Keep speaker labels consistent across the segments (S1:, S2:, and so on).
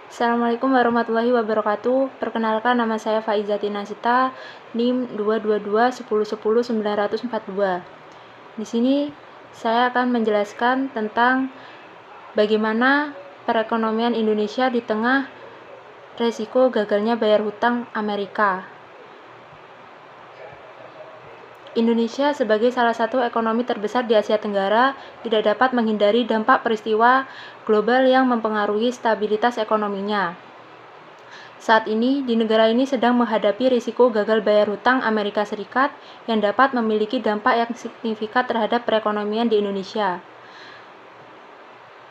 S1: Assalamualaikum warahmatullahi wabarakatuh. Perkenalkan, nama saya Faizatin Nasita, NIM 22210101942. Di sini saya akan menjelaskan tentang bagaimana perekonomian Indonesia di tengah resiko gagalnya bayar hutang Amerika. Indonesia sebagai salah satu ekonomi terbesar di Asia Tenggara tidak dapat menghindari dampak peristiwa global yang mempengaruhi stabilitas ekonominya. Saat ini, di negara ini sedang menghadapi risiko gagal bayar hutang Amerika Serikat yang dapat memiliki dampak yang signifikan terhadap perekonomian di Indonesia.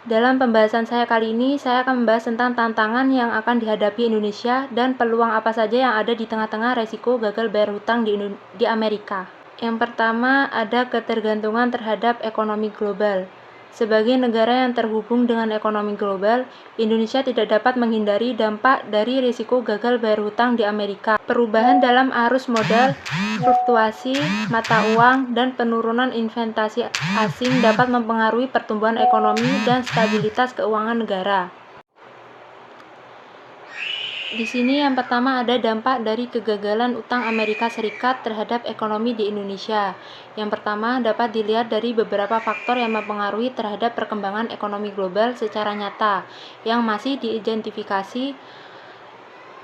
S1: Dalam pembahasan saya kali ini, saya akan membahas tentang tantangan yang akan dihadapi Indonesia dan peluang apa saja yang ada di tengah-tengah risiko gagal bayar hutang di Amerika. Yang pertama, ada ketergantungan terhadap ekonomi global. Sebagai negara yang terhubung dengan ekonomi global, Indonesia tidak dapat menghindari dampak dari risiko gagal bayar hutang di Amerika. Perubahan dalam arus modal, fluktuasi mata uang, dan penurunan investasi asing dapat mempengaruhi pertumbuhan ekonomi dan stabilitas keuangan negara. Di sini yang pertama ada dampak dari kegagalan utang Amerika Serikat terhadap ekonomi di Indonesia. Yang pertama dapat dilihat dari beberapa faktor yang mempengaruhi terhadap perkembangan ekonomi global secara nyata, yang masih diidentifikasi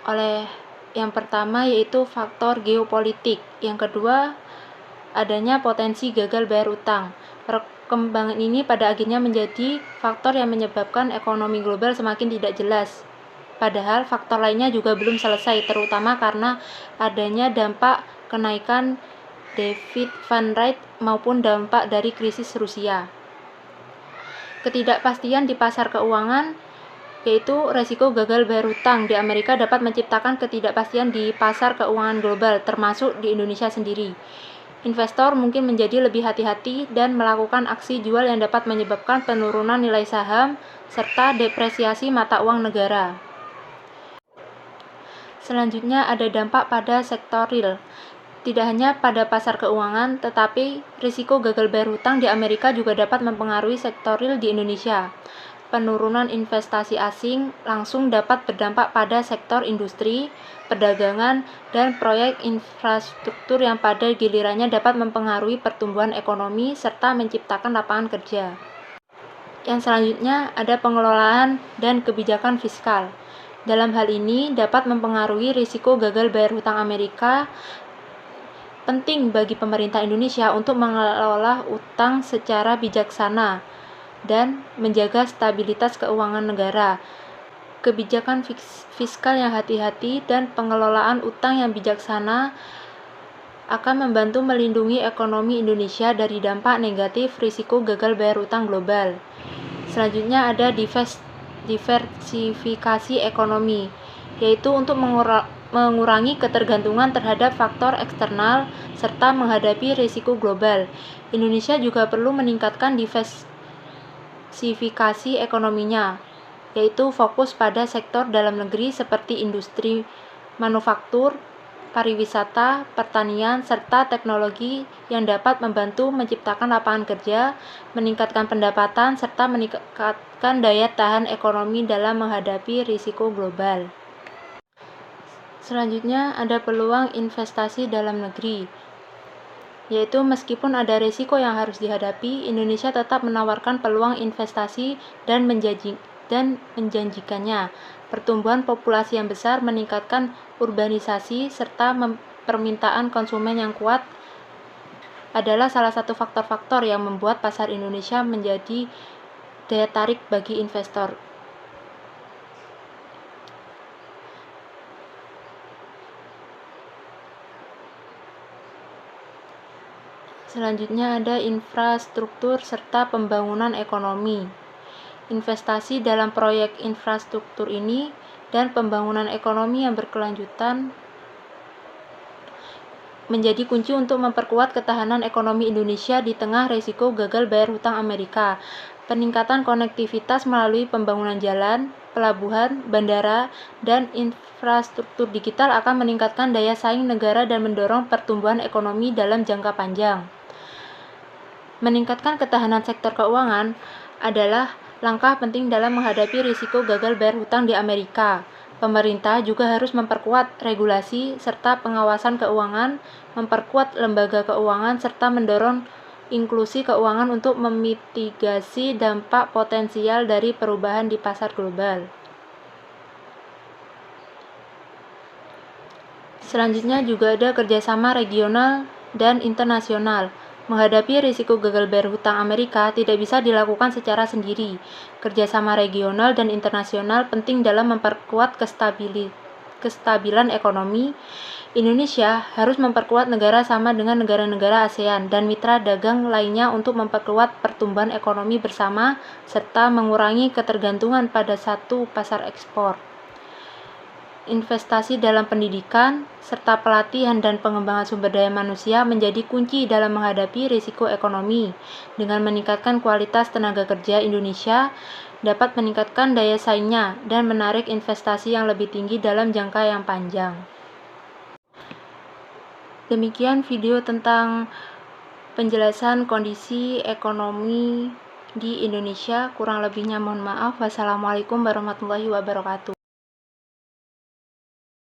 S1: oleh yang pertama yaitu faktor geopolitik. Yang kedua, adanya potensi gagal bayar utang. Perkembangan ini pada akhirnya menjadi faktor yang menyebabkan ekonomi global semakin tidak jelas. Padahal faktor lainnya juga belum selesai, terutama karena adanya dampak kenaikan David Van Rate maupun dampak dari krisis Rusia. Ketidakpastian di pasar keuangan, yaitu resiko gagal bayar hutang di Amerika dapat menciptakan ketidakpastian di pasar keuangan global, termasuk di Indonesia sendiri. Investor mungkin menjadi lebih hati-hati dan melakukan aksi jual yang dapat menyebabkan penurunan nilai saham serta depresiasi mata uang negara. Selanjutnya ada dampak pada sektor real. Tidak hanya pada pasar keuangan, tetapi risiko gagal bayar hutang di Amerika juga dapat mempengaruhi sektor real di Indonesia. Penurunan investasi asing langsung dapat berdampak pada sektor industri, perdagangan, dan proyek infrastruktur yang pada gilirannya dapat mempengaruhi pertumbuhan ekonomi serta menciptakan lapangan kerja. Yang selanjutnya ada pengelolaan dan kebijakan fiskal. Dalam hal ini dapat mempengaruhi risiko gagal bayar hutang Amerika. Penting bagi pemerintah Indonesia untuk mengelola utang secara bijaksana dan menjaga stabilitas keuangan negara. Kebijakan fiskal yang hati-hati dan pengelolaan utang yang bijaksana akan membantu melindungi ekonomi Indonesia dari dampak negatif risiko gagal bayar hutang global. Selanjutnya ada diversifikasi ekonomi, yaitu untuk mengurangi ketergantungan terhadap faktor eksternal serta menghadapi risiko global. Indonesia juga perlu meningkatkan diversifikasi ekonominya, yaitu fokus pada sektor dalam negeri seperti industri manufaktur, pariwisata, pertanian, serta teknologi yang dapat membantu menciptakan lapangan kerja, meningkatkan pendapatan, serta meningkatkan daya tahan ekonomi dalam menghadapi risiko global. Selanjutnya ada peluang investasi dalam negeri, yaitu meskipun ada risiko yang harus dihadapi, Indonesia tetap menawarkan peluang investasi dan menjanjikannya. Pertumbuhan populasi yang besar, meningkatkan urbanisasi, serta permintaan konsumen yang kuat adalah salah satu faktor-faktor yang membuat pasar Indonesia menjadi daya tarik bagi investor. Selanjutnya ada infrastruktur serta pembangunan ekonomi. Investasi dalam proyek infrastruktur ini dan pembangunan ekonomi yang berkelanjutan menjadi kunci untuk memperkuat ketahanan ekonomi Indonesia di tengah risiko gagal bayar hutang Amerika. Peningkatan konektivitas melalui pembangunan jalan, pelabuhan, bandara, dan infrastruktur digital akan meningkatkan daya saing negara dan mendorong pertumbuhan ekonomi dalam jangka panjang. Meningkatkan ketahanan sektor keuangan adalah langkah penting dalam menghadapi risiko gagal bayar hutang di Amerika. Pemerintah juga harus memperkuat regulasi serta pengawasan keuangan, memperkuat lembaga keuangan, serta mendorong inklusi keuangan untuk memitigasi dampak potensial dari perubahan di pasar global. Selanjutnya juga ada kerjasama regional dan internasional. Menghadapi risiko gagal bayar hutang Amerika tidak bisa dilakukan secara sendiri. Kerjasama regional dan internasional penting dalam memperkuat kestabilan ekonomi. Indonesia harus memperkuat negara sama dengan negara-negara ASEAN dan mitra dagang lainnya untuk memperkuat pertumbuhan ekonomi bersama serta mengurangi ketergantungan pada satu pasar ekspor. Investasi dalam pendidikan, serta pelatihan dan pengembangan sumber daya manusia menjadi kunci dalam menghadapi risiko ekonomi. Dengan meningkatkan kualitas tenaga kerja Indonesia, dapat meningkatkan daya saingnya dan menarik investasi yang lebih tinggi dalam jangka yang panjang. Demikian video tentang penjelasan kondisi ekonomi di Indonesia. Kurang lebihnya mohon maaf. Wassalamualaikum warahmatullahi wabarakatuh.